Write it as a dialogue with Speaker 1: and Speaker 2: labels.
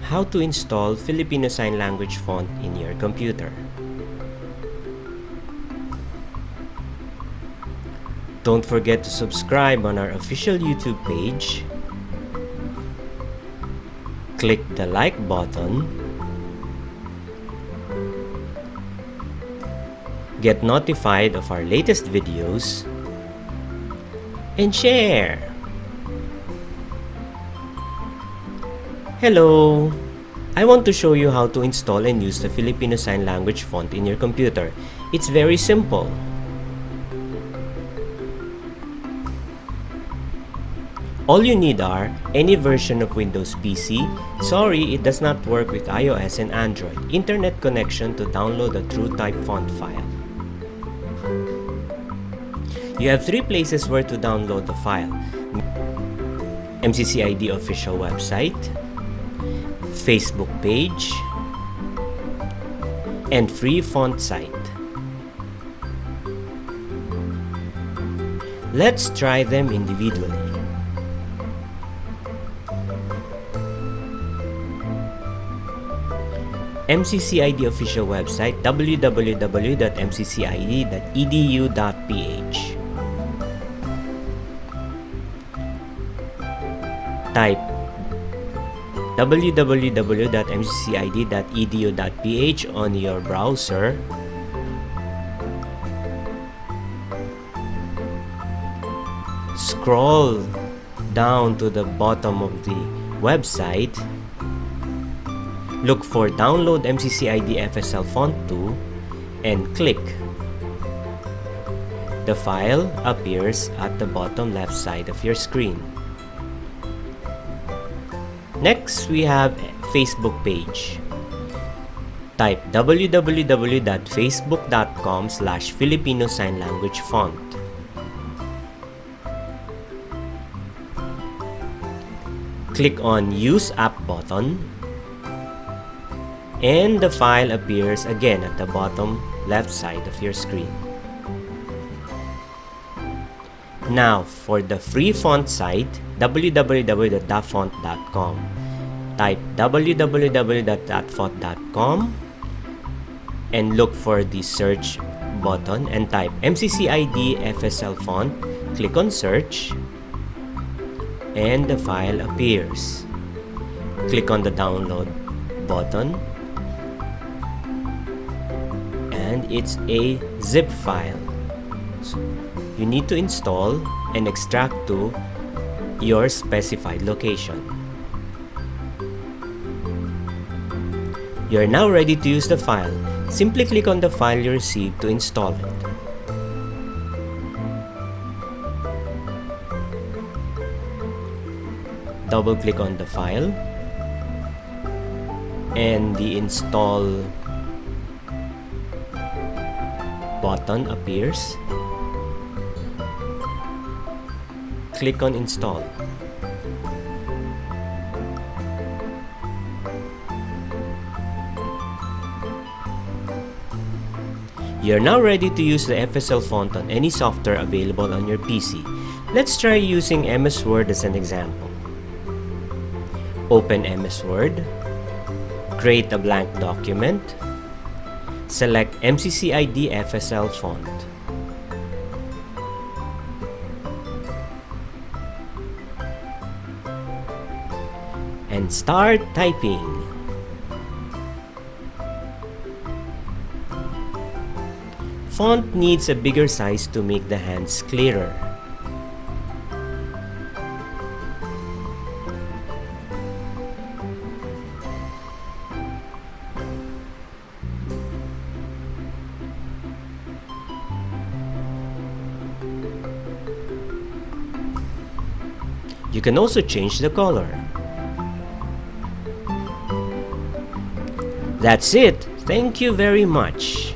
Speaker 1: How to install Filipino Sign Language font in your computer. Don't forget to subscribe on our official YouTube page. Click the like button. Get notified of our latest videos. And share! Hello! I want to show you how to install and use the Filipino Sign Language font in your computer. It's very simple. All you need are any version of Windows PC. Sorry, it does not work with iOS and Android. Internet connection to download a TrueType font file. You have three places where to download the file: MCCID official website, Facebook page, and free font site. Let's try them individually. MCCID official website www.mccid.edu.ph. Type www.mccid.edu.ph on your browser. Scroll down to the bottom of the website. Look for Download MCCID FSL Font 2 and click. The file appears at the bottom left side of your screen. Next, we have Facebook page. Type www.facebook.com/Filipino Sign Language Font. Click on Use App button, and the file appears again at the bottom left side of your screen. Now, for the free font site, www.dafont.com. Type www.dafont.com and look for the search button and type MCCID FSL font. Click on search and the file appears. Click on the download button and it's a zip file. So you need to install and extract to your specified location. You are now ready to use the file. Simply click on the file you received to install it. Double click on the file and the install button appears. Click on install. You're now ready to use the FSL font on any software available on your PC. Let's try using MS Word as an example. Open MS Word. Create a blank document. Select MCCID FSL font. And start typing. Font needs a bigger size to make the hands clearer. You can also change the color. That's it. Thank you very much.